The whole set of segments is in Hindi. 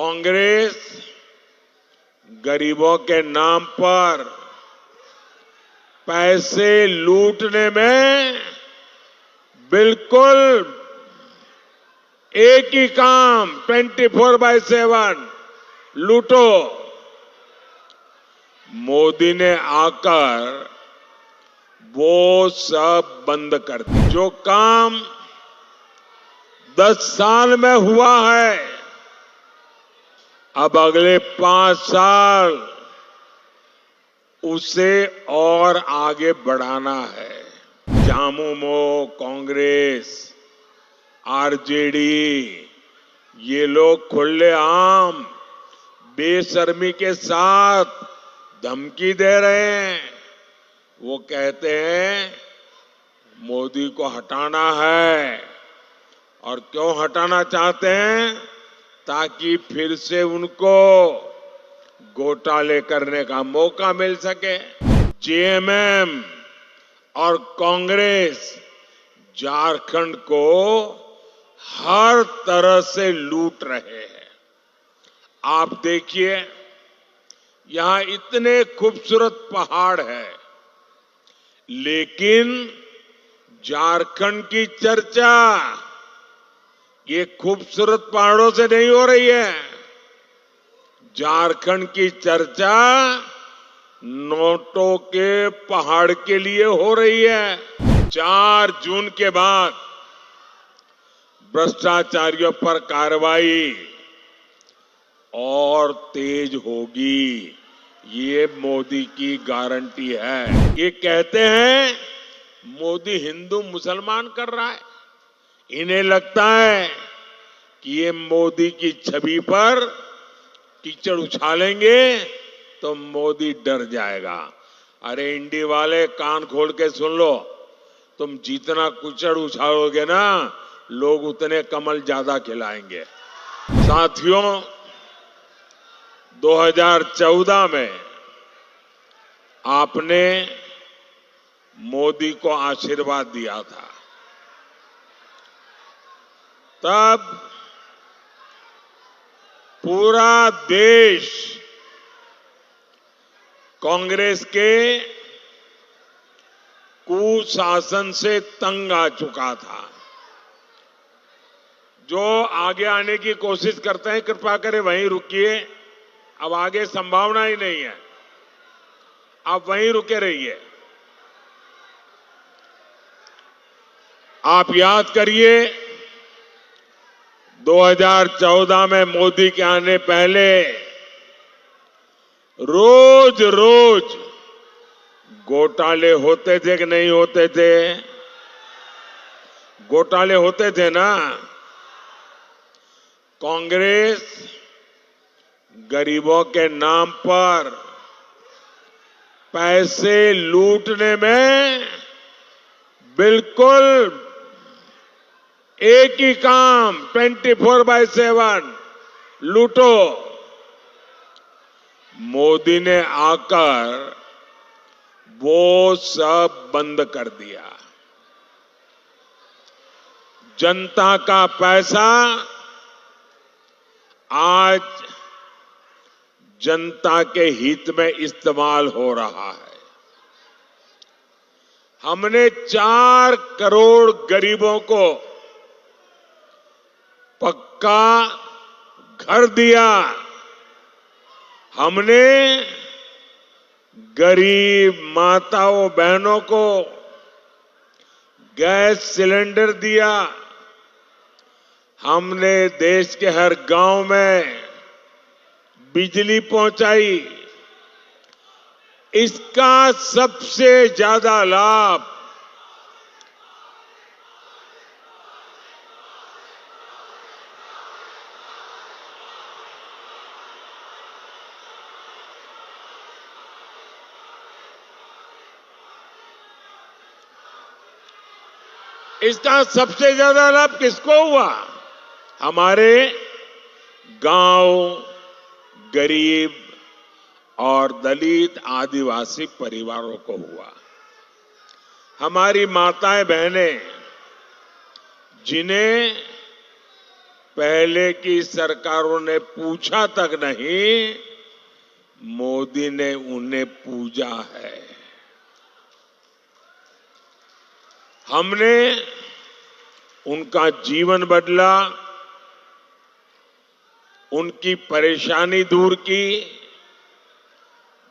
कांग्रेस गरीबों के नाम पर पैसे लूटने में बिल्कुल एक ही काम 24/7 लूटो। मोदी ने आकर वो सब बंद कर दिया। जो काम 10 साल में हुआ है, अब अगले 5 साल उसे और आगे बढ़ाना है। झामुमो, कांग्रेस, आरजेडी ये लोग खुलेआम बेशर्मी के साथ धमकी दे रहे हैं। वो कहते हैं मोदी को हटाना है। और क्यों हटाना चाहते हैं? ताकि फिर से उनको घोटाले करने का मौका मिल सके। जेएमएम और कांग्रेस झारखंड को हर तरह से लूट रहे हैं। आप देखिए, यहां इतने खूबसूरत पहाड़ है, लेकिन झारखंड की चर्चा ये खूबसूरत पहाड़ों से नहीं हो रही है। झारखंड की चर्चा नोटों के पहाड़ के लिए हो रही है। 4 जून के बाद भ्रष्टाचारियों पर कार्रवाई और तेज होगी, ये मोदी की गारंटी है। ये कहते हैं मोदी हिंदू मुसलमान कर रहा है। इन्हें लगता है कि ये मोदी की छवि पर कीचड़ उछालेंगे तो मोदी डर जाएगा। अरे इंडी वाले, कान खोल के सुन लो, तुम जितना कीचड़ उछालोगे ना, लोग उतने कमल ज्यादा खिलाएंगे। साथियों, 2014 में आपने मोदी को आशीर्वाद दिया था। तब पूरा देश कांग्रेस के कुशासन से तंग आ चुका था। जो आगे आने की कोशिश करते हैं, कृपा करें वहीं रुकिए। अब आगे संभावना ही नहीं है, आप वहीं रुके रहिए। आप याद करिए, 2014 में मोदी के आने पहले रोज रोज घोटाले होते थे कि नहीं होते थे? घोटाले होते थे ना। कांग्रेस गरीबों के नाम पर पैसे लूटने में बिल्कुल एक ही काम 24/7 लूटो। मोदी ने आकर वो सब बंद कर दिया। जनता का पैसा आज जनता के हित में इस्तेमाल हो रहा है। हमने 4 करोड़ गरीबों को पक्का घर दिया। हमने गरीब माताओं बहनों को गैस सिलेंडर दिया। हमने देश के हर गांव में बिजली पहुंचाई। इसका सबसे ज्यादा लाभ किसको हुआ? हमारे गांव, गरीब और दलित आदिवासी परिवारों को हुआ। हमारी माताएं बहनें जिन्हें पहले की सरकारों ने पूछा तक नहीं, मोदी ने उन्हें पूजा है। हमने उनका जीवन बदला, उनकी परेशानी दूर की।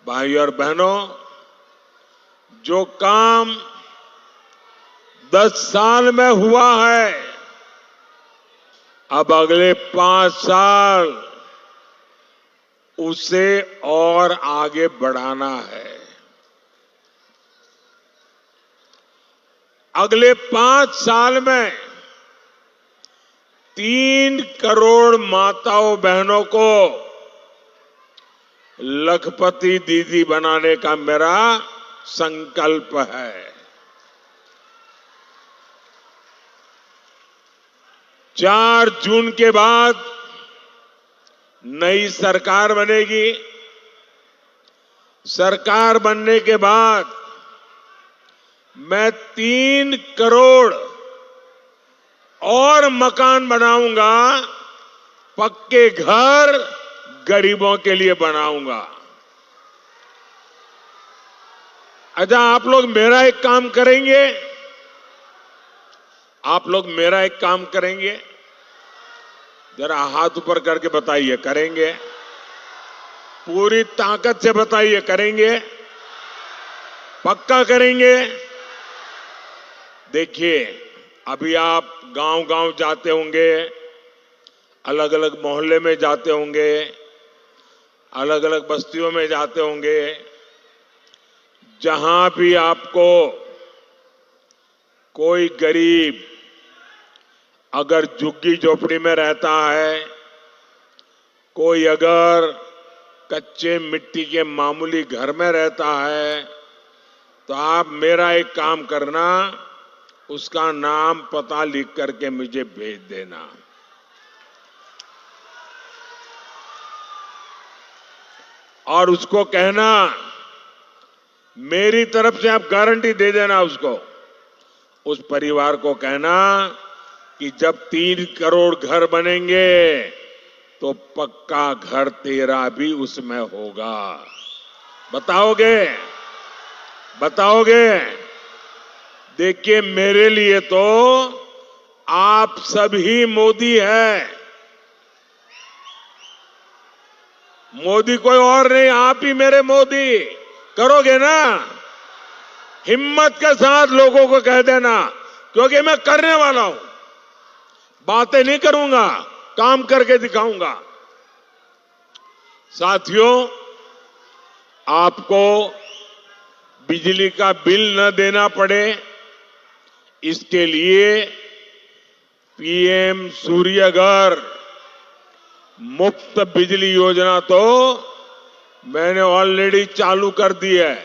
भाइयों और बहनों, जो काम 10 साल में हुआ है, अब अगले 5 साल उसे और आगे बढ़ाना है। अगले 5 साल में 3 करोड़ माताओं बहनों को लखपति दीदी बनाने का मेरा संकल्प है। 4 जून के बाद नई सरकार बनेगी। सरकार बनने के बाद मैं 3 करोड़ और मकान बनाऊंगा, पक्के घर गरीबों के लिए बनाऊंगा। अच्छा, आप लोग मेरा एक काम करेंगे? आप लोग मेरा एक काम करेंगे? जरा हाथ ऊपर करके बताइए, करेंगे? पूरी ताकत से बताइए, करेंगे? पक्का करेंगे? देखिए, अभी आप गांव-गांव जाते होंगे, अलग अलग मोहल्ले में जाते होंगे, अलग अलग बस्तियों में जाते होंगे। जहां भी आपको कोई गरीब अगर झुग्गी झोपड़ी में रहता है, कोई अगर कच्चे मिट्टी के मामूली घर में रहता है, तो आप मेरा एक काम करना, उसका नाम पता लिख करके मुझे भेज देना। और उसको कहना, मेरी तरफ से आप गारंटी दे देना उसको, उस परिवार को कहना कि जब 3 करोड़ घर बनेंगे तो पक्का घर तेरा भी उसमें होगा। बताओगे? बताओगे? देखिए, मेरे लिए तो आप सभी मोदी है। मोदी कोई और नहीं, आप ही मेरे मोदी। करोगे ना? हिम्मत के साथ लोगों को कह देना, क्योंकि मैं करने वाला हूं। बातें नहीं करूंगा, काम करके दिखाऊंगा। साथियों, आपको बिजली का बिल न देना पड़े, इसके लिए पीएम सूर्यघर मुफ्त बिजली योजना तो मैंने ऑलरेडी चालू कर दी है।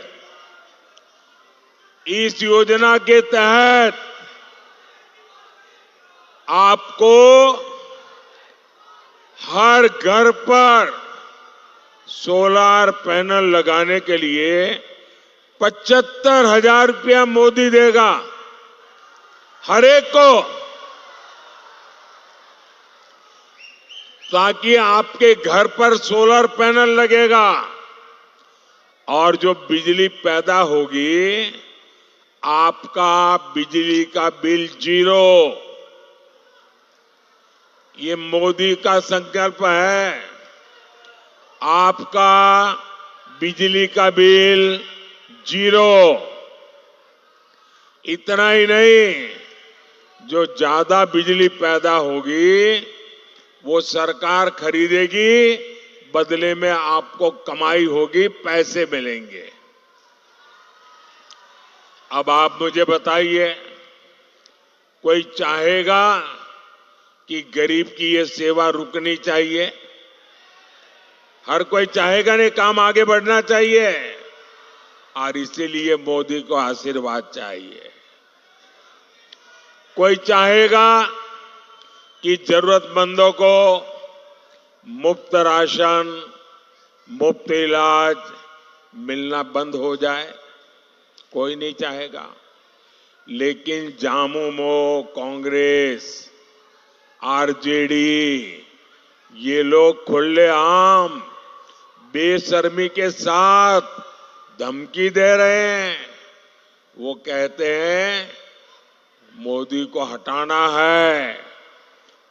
इस योजना के तहत आपको हर घर पर सोलर पैनल लगाने के लिए 75,000 रुपया मोदी देगा हर एक को, ताकि आपके घर पर सोलर पैनल लगेगा और जो बिजली पैदा होगी, आपका बिजली का बिल 0। ये मोदी का संकल्प है। आपका बिजली का बिल 0। इतना ही नहीं, जो ज्यादा बिजली पैदा होगी वो सरकार खरीदेगी, बदले में आपको कमाई होगी, पैसे मिलेंगे। अब आप मुझे बताइए, कोई चाहेगा कि गरीब की ये सेवा रुकनी चाहिए? हर कोई चाहेगा नहीं, काम आगे बढ़ना चाहिए। और इसीलिए मोदी को आशीर्वाद चाहिए। कोई चाहेगा कि जरूरतमंदों को मुफ्त राशन, मुफ्त इलाज मिलना बंद हो जाए? कोई नहीं चाहेगा। लेकिन झामुमो, कांग्रेस आरजेडी, ये लोग खुलेआम बेशर्मी के साथ धमकी दे रहे हैं। वो कहते हैं मोदी को हटाना है।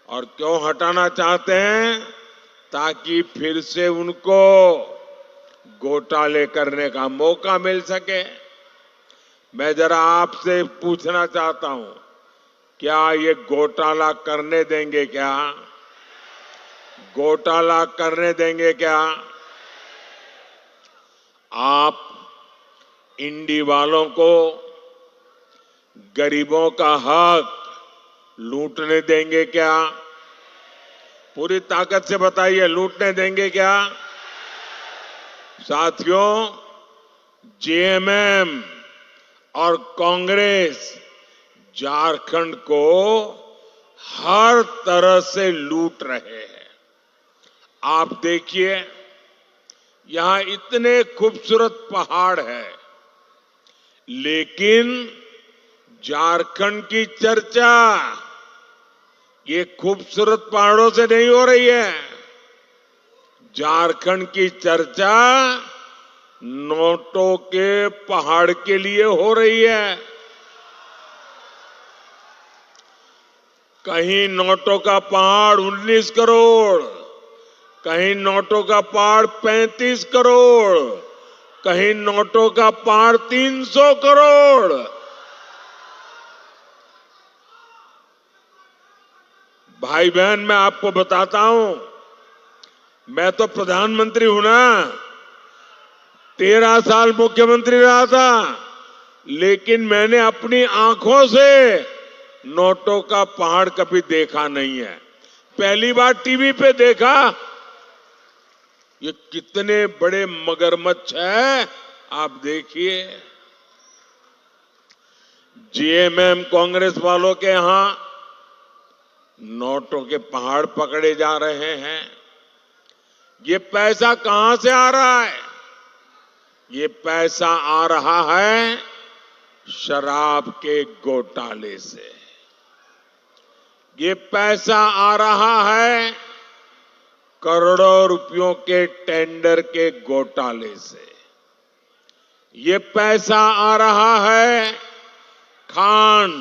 और क्यों हटाना चाहते हैं? ताकि फिर से उनको घोटाले करने का मौका मिल सके। मैं जरा आपसे पूछना चाहता हूं, क्या ये घोटाला करने देंगे क्या? घोटाला करने देंगे क्या? आप इंडी वालों को गरीबों का हक लूटने देंगे क्या? पूरी ताकत से बताइए, लूटने देंगे क्या? साथियों, जेएमएम और कांग्रेस झारखंड को हर तरह से लूट रहे हैं। आप देखिए, यहां इतने खूबसूरत पहाड़ है, लेकिन झारखंड की चर्चा ये खूबसूरत पहाड़ों से नहीं हो रही है। झारखंड की चर्चा नोटों के पहाड़ के लिए हो रही है। कहीं नोटों का पहाड़ 19 करोड़, कहीं नोटों का पहाड़ 35 करोड़, कहीं नोटों का पहाड़ 300 करोड़। भाई बहन, मैं आपको बताता हूं, मैं तो प्रधानमंत्री हूं ना, 13 साल मुख्यमंत्री रहा था, लेकिन मैंने अपनी आंखों से नोटों का पहाड़ कभी देखा नहीं है। पहली बार टीवी पे देखा। ये कितने बड़े मगरमच्छ है, आप देखिए। जेएमएम कांग्रेस वालों के यहां नोटों के पहाड़ पकड़े जा रहे हैं। ये पैसा कहां से आ रहा है? ये पैसा आ रहा है शराब के घोटाले से। ये पैसा आ रहा है करोड़ों रुपयों के टेंडर के घोटाले से। ये पैसा आ रहा है खान,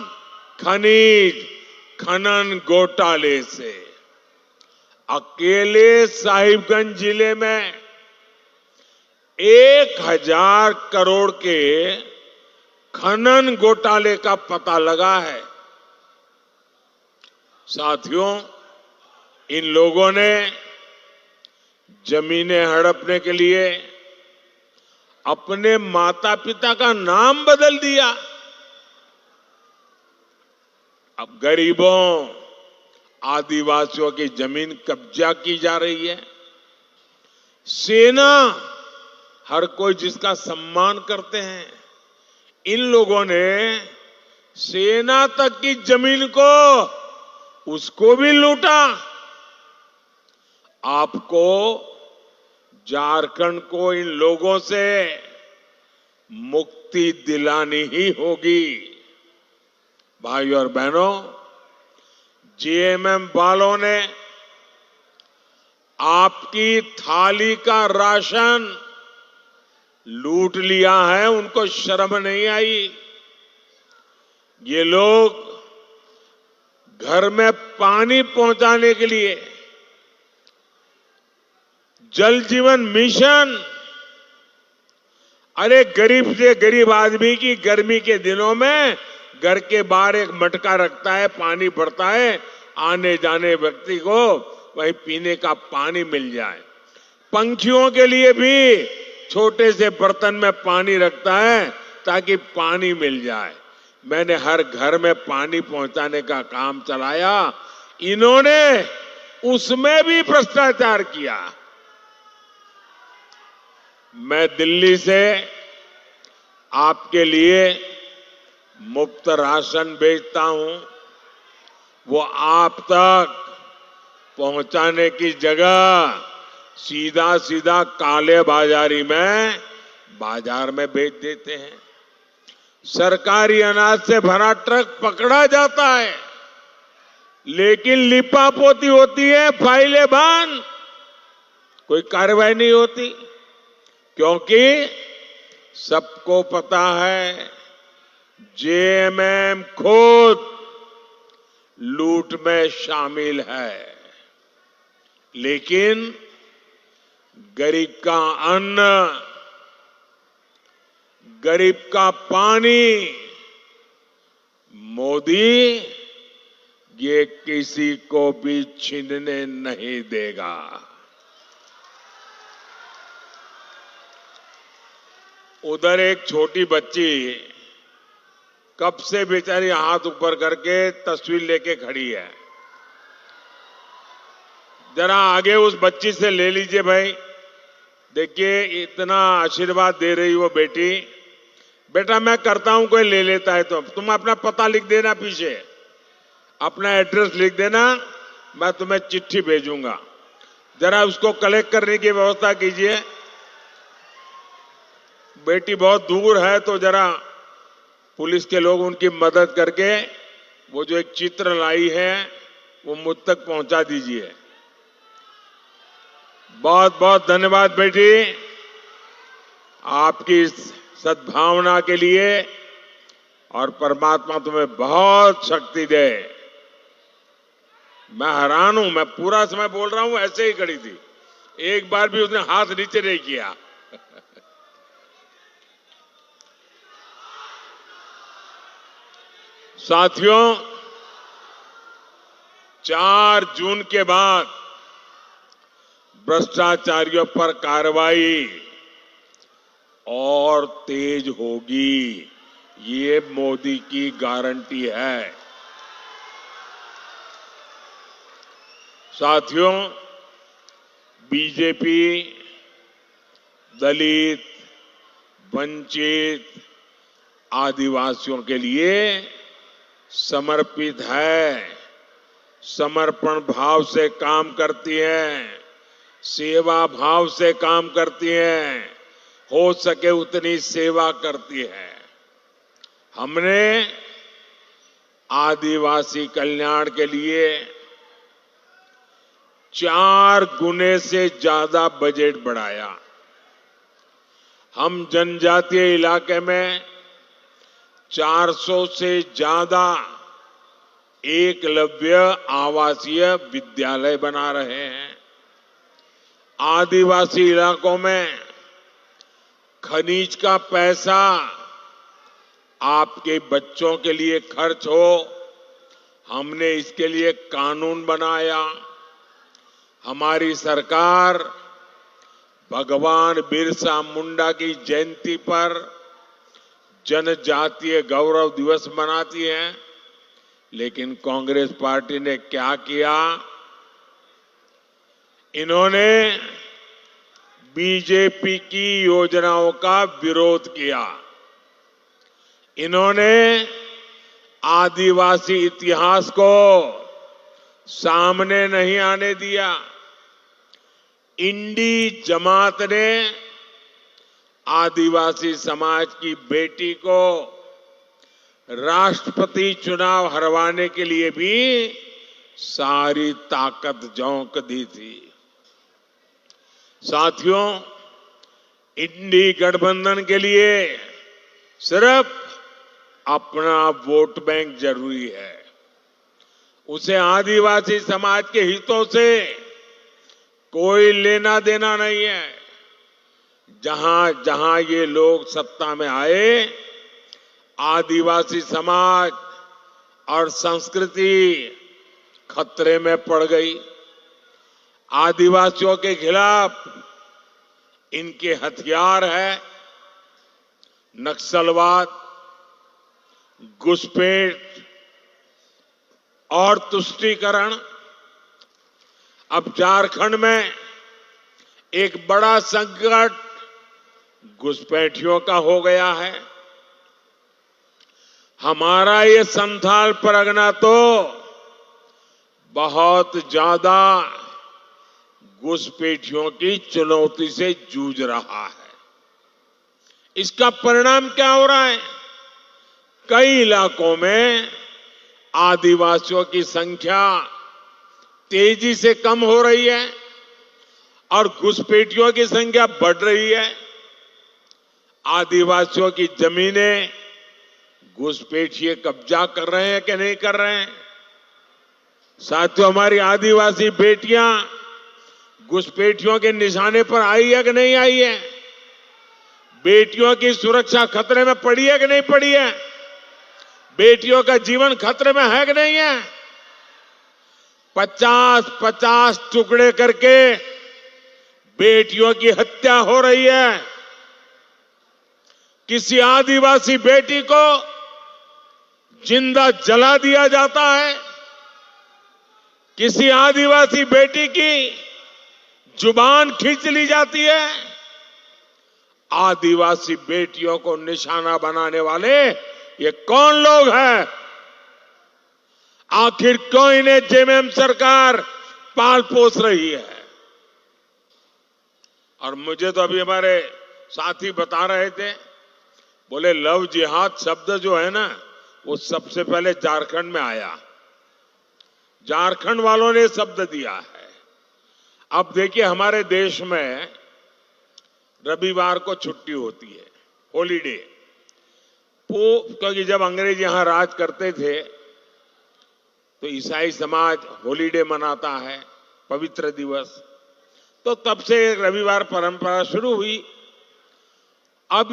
खनिज, खनन घोटाले से। अकेले साहिबगंज जिले में 1000 करोड़ के खनन घोटाले का पता लगा है। साथियों, इन लोगों ने जमीनें हड़पने के लिए अपने माता पिता का नाम बदल दिया। अब गरीबों, आदिवासियों की जमीन कब्जा की जा रही है। सेना, हर कोई जिसका सम्मान करते हैं, इन लोगों ने सेना तक की जमीन को, उसको भी लूटा। आपको झारखंड को इन लोगों से मुक्ति दिलानी ही होगी। भाइयों और बहनों, जेएमएम वालों ने आपकी थाली का राशन लूट लिया है, उनको शर्म नहीं आई। ये लोग घर में पानी पहुंचाने के लिए जल जीवन मिशन, अरे गरीब से गरीब आदमी की गर्मी के दिनों में घर के बाहर एक मटका रखता है, पानी भरता है, आने जाने व्यक्ति को वहीं पीने का पानी मिल जाए। पंछियों के लिए भी छोटे से बर्तन में पानी रखता है ताकि पानी मिल जाए। मैंने हर घर में पानी पहुंचाने का काम चलाया, इन्होंने उसमें भी भ्रष्टाचार किया। मैं दिल्ली से आपके लिए मुफ्त राशन भेजता हूं, वो आप तक पहुंचाने की जगह सीधा सीधा काले बाजारी में बाजार में बेच देते हैं। सरकारी अनाज से भरा ट्रक पकड़ा जाता है, लेकिन लिपापोती होती है, फाइलें बंद, कोई कार्रवाई नहीं होती, क्योंकि सबको पता है जेएमएम खुद लूट में शामिल है। लेकिन गरीब का अन्न, गरीब का पानी मोदी ये किसी को भी छीनने नहीं देगा। उधर एक छोटी बच्ची कब से बेचारी हाथ ऊपर करके तस्वीर लेके खड़ी है। जरा आगे उस बच्ची से ले लीजिए भाई। देखिए इतना आशीर्वाद दे रही वो बेटी। बेटा मैं करता हूं, कोई ले लेता है तो तुम अपना पता लिख देना, पीछे अपना एड्रेस लिख देना, मैं तुम्हें चिट्ठी भेजूंगा। जरा उसको कलेक्ट करने की व्यवस्था कीजिए। बेटी बहुत दूर है तो जरा पुलिस के लोग उनकी मदद करके वो जो एक चित्र लाई है वो मुझ तक पहुंचा दीजिए। बहुत बहुत धन्यवाद बेटी, आपकी इस सद्भावना के लिए, और परमात्मा तुम्हें बहुत शक्ति दे। मैं हैरान हूं, मैं पूरा समय बोल रहा हूं, ऐसे ही खड़ी थी, एक बार भी उसने हाथ नीचे नहीं किया। साथियों, 4 जून के बाद भ्रष्टाचारियों पर कार्रवाई और तेज होगी, ये मोदी की गारंटी है। साथियों, बीजेपी दलित, वंचित, आदिवासियों के लिए समर्पित है, समर्पण भाव से काम करती है, सेवा भाव से काम करती है, हो सके उतनी सेवा करती है। हमने आदिवासी कल्याण के लिए 4 गुने से ज्यादा बजट बढ़ाया। हम जनजातीय इलाके में 400 से ज्यादा एकलव्य आवासीय विद्यालय बना रहे हैं। आदिवासी इलाकों में खनिज का पैसा आपके बच्चों के लिए खर्च हो, हमने इसके लिए कानून बनाया। हमारी सरकार भगवान बिरसा मुंडा की जयंती पर जनजातीय गौरव दिवस मनाती है, लेकिन कांग्रेस पार्टी ने क्या किया? इन्होंने बीजेपी की योजनाओं का विरोध किया। इन्होंने आदिवासी इतिहास को सामने नहीं आने दिया। इंडी जमात ने आदिवासी समाज की बेटी को राष्ट्रपति चुनाव हरवाने के लिए भी सारी ताकत झोंक दी थी। साथियों, इंडी गठबंधन के लिए सिर्फ अपना वोट बैंक जरूरी है, उसे आदिवासी समाज के हितों से कोई लेना देना नहीं है। जहां जहां ये लोग सत्ता में आए, आदिवासी समाज और संस्कृति खतरे में पड़ गई। आदिवासियों के खिलाफ इनके हथियार है नक्सलवाद, घुसपैठ और तुष्टीकरण। अब झारखंड में एक बड़ा संकट घुसपैठियों का हो गया है। हमारा ये संथाल परगना तो बहुत ज्यादा घुसपैठियों की चुनौती से जूझ रहा है। इसका परिणाम क्या हो रहा है? कई इलाकों में आदिवासियों की संख्या तेजी से कम हो रही है और घुसपैठियों की संख्या बढ़ रही है। आदिवासियों की जमीनें घुसपैठिए कब्जा कर रहे हैं कि नहीं कर रहे हैं? साथियों, हमारी आदिवासी बेटियां घुसपैठियों के निशाने पर आई है कि नहीं आई है? बेटियों की सुरक्षा खतरे में पड़ी है कि नहीं पड़ी है? बेटियों का जीवन खतरे में है कि नहीं है? 50-50 टुकड़े करके बेटियों की हत्या हो रही है। किसी आदिवासी बेटी को जिंदा जला दिया जाता है। किसी आदिवासी बेटी की जुबान खींच ली जाती है। आदिवासी बेटियों को निशाना बनाने वाले ये कौन लोग हैं? आखिर क्यों इन्हें जेएमएम सरकार पाल पोस रही है? और मुझे तो अभी हमारे साथी बता रहे थे, बोले लव जिहाद शब्द जो है ना, वो सबसे पहले झारखंड में आया। झारखंड वालों ने शब्द दिया है। अब देखिए, हमारे देश में रविवार को छुट्टी होती है, हॉलीडे। क्योंकि जब अंग्रेज यहां राज करते थे तो ईसाई समाज हॉलीडे मनाता है, पवित्र दिवस। तो तब से रविवार परंपरा शुरू हुई। अब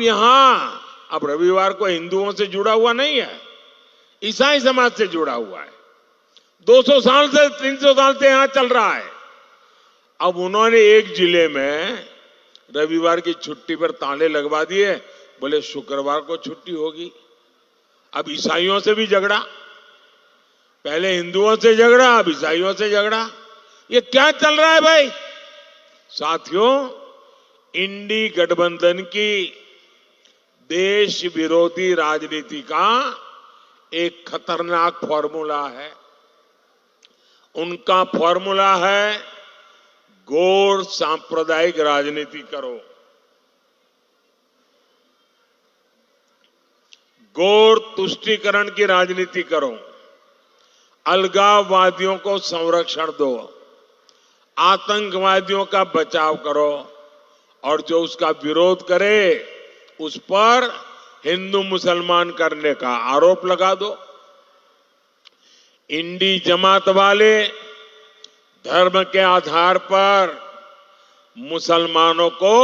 रविवार को हिंदुओं से जुड़ा हुआ नहीं है, ईसाई समाज से जुड़ा हुआ है। 200 साल से 300 साल से यहां चल रहा है। अब उन्होंने एक जिले में रविवार की छुट्टी पर ताले लगवा दिए, बोले शुक्रवार को छुट्टी होगी। अब ईसाइयों से भी झगड़ा, पहले हिंदुओं से झगड़ा, अब ईसाइयों से झगड़ा। ये क्या चल रहा है भाई? साथियों, इंडी गठबंधन की देश विरोधी राजनीति का एक खतरनाक फॉर्मूला है। उनका फॉर्मूला है गौर सांप्रदायिक राजनीति करो, गौर तुष्टीकरण की राजनीति करो, अलगाववादियों को संरक्षण दो, आतंकवादियों का बचाव करो और जो उसका विरोध करे उस पर हिंदू मुसलमान करने का आरोप लगा दो। इंडी जमात वाले धर्म के आधार पर मुसलमानों को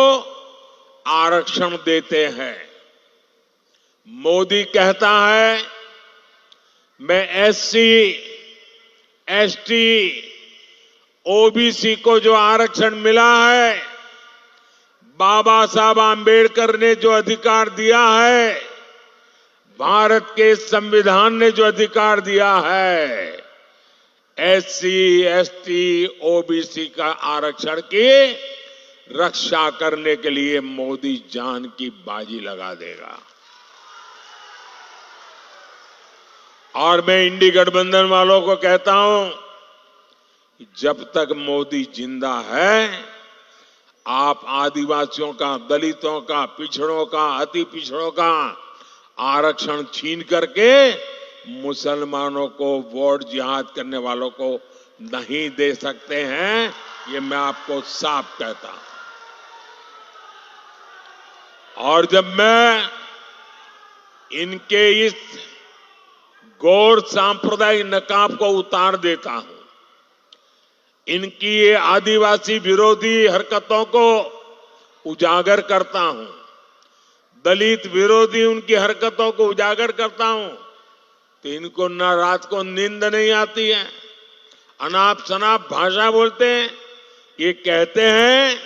आरक्षण देते हैं। मोदी कहता है मैं एससी, एसटी, ओबीसी को जो आरक्षण मिला है, बाबा साहब आंबेडकर ने जो अधिकार दिया है, भारत के संविधान ने जो अधिकार दिया है, एससी, एसटी, ओबीसी का आरक्षण की रक्षा करने के लिए मोदी जान की बाजी लगा देगा। और मैं इंडी गठबंधन वालों को कहता हूं कि जब तक मोदी जिंदा है, आप आदिवासियों का, दलितों का, पिछड़ों का, अति पिछड़ों का आरक्षण छीन करके मुसलमानों को वोट जिहाद करने वालों को नहीं दे सकते हैं। ये मैं आपको साफ कहता हूं। और जब मैं इनके इस गौर सांप्रदायिक नकाब को उतार देता हूं, इनकी ये आदिवासी विरोधी हरकतों को उजागर करता हूं, दलित विरोधी उनकी हरकतों को उजागर करता हूं, तो इनको न रात को नींद नहीं आती है, अनाप शनाप भाषा बोलते हैं। ये कहते हैं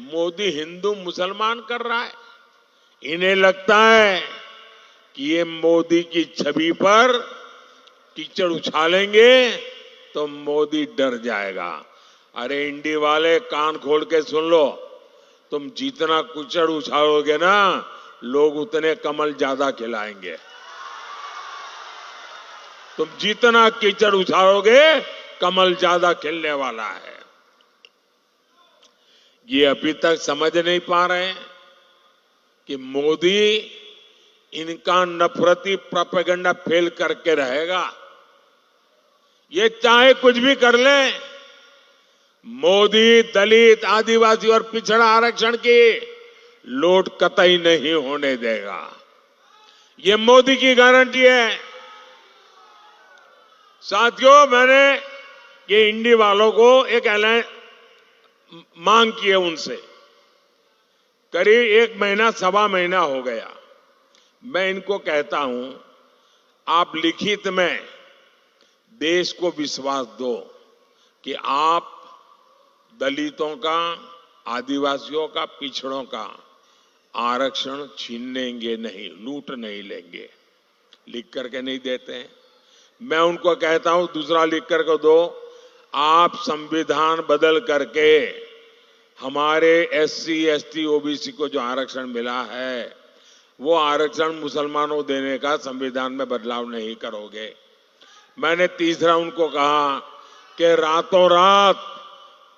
मोदी हिंदू मुसलमान कर रहा है। इन्हें लगता है कि ये मोदी की छवि पर कीचड़ उछालेंगे तो मोदी डर जाएगा। अरे इंडी वाले, कान खोल के सुन लो, तुम जितना कीचड़ उछालोगे ना, लोग उतने कमल ज्यादा खिलाएंगे। तुम जितना कीचड़ उछालोगे, कमल ज्यादा खिलने वाला है। ये अभी तक समझ नहीं पा रहे हैं कि मोदी इनका नफरती प्रोपेगेंडा फेल करके रहेगा। ये चाहे कुछ भी कर ले, मोदी दलित, आदिवासी और पिछड़ा आरक्षण की लूट कतई नहीं होने देगा। ये मोदी की गारंटी है। साथियों, मैंने ये इंडी वालों को एक ऐलान मांग की है उनसे, करीब 1 महीना, सवा महीना हो गया। मैं इनको कहता हूं, आप लिखित में देश को विश्वास दो कि आप दलितों का, आदिवासियों का, पिछड़ों का आरक्षण छीनेंगे नहीं, लूट नहीं लेंगे। लिख करके नहीं देते हैं। मैं उनको कहता हूं, दूसरा लिख करके दो, आप संविधान बदल करके हमारे एससी, एसटी, ओबीसी को जो आरक्षण मिला है, वो आरक्षण मुसलमानों देने का संविधान में बदलाव नहीं करोगे। मैंने तीसरा उनको कहा कि रातों रात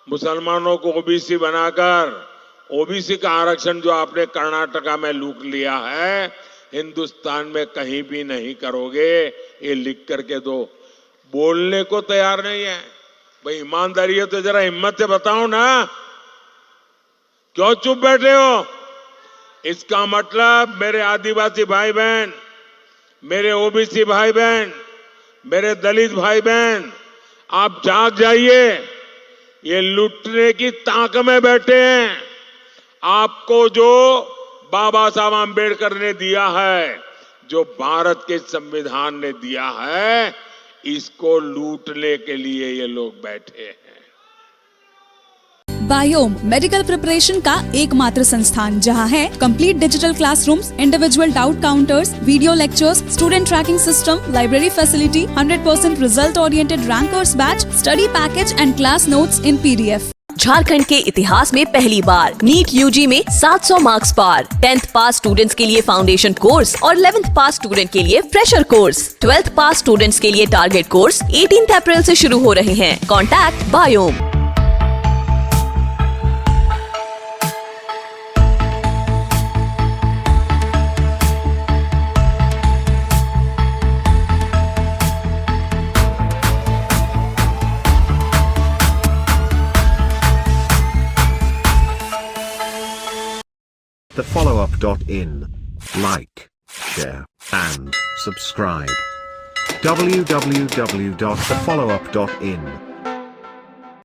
मुसलमानों को ओबीसी बनाकर ओबीसी का आरक्षण जो आपने कर्नाटका में लूट लिया है, हिंदुस्तान में कहीं भी नहीं करोगे। ये लिख करके दो। बोलने को तैयार नहीं है। भाई ईमानदारी है तो जरा हिम्मत से बताओ ना, क्यों चुप बैठे हो? इसका मतलब मेरे आदिवासी भाई बहन, मेरे ओबीसी भाई बहन, मेरे दलित भाई बहन, आप जाग जाइए। ये लूटने की ताक में बैठे हैं। आपको जो बाबा साहब आंबेडकर ने दिया है, जो भारत के संविधान ने दिया है, इसको लूटने के लिए ये लोग बैठे हैं। बायोम मेडिकल प्रिपरेशन का एकमात्र संस्थान जहां है complete digital classrooms, individual doubt counters, video lectures, student tracking system, library facility, 100% result oriented rankers batch, study package and class notes in PDF। Jharkhand के इतिहास में पहली बार नीट यूजी में 700 मार्क्स पार। 10th पास स्टूडेंट्स के लिए फाउंडेशन कोर्स और 11th पास स्टूडेंट के लिए फ्रेशर कोर्स। 12th पास स्टूडेंट्स के लिए टारगेट कोर्स 18 अप्रैल से शुरू हो रहे हैं। Contact biome. thefollowup.in. Like, share, and subscribe. www.thefollowup.in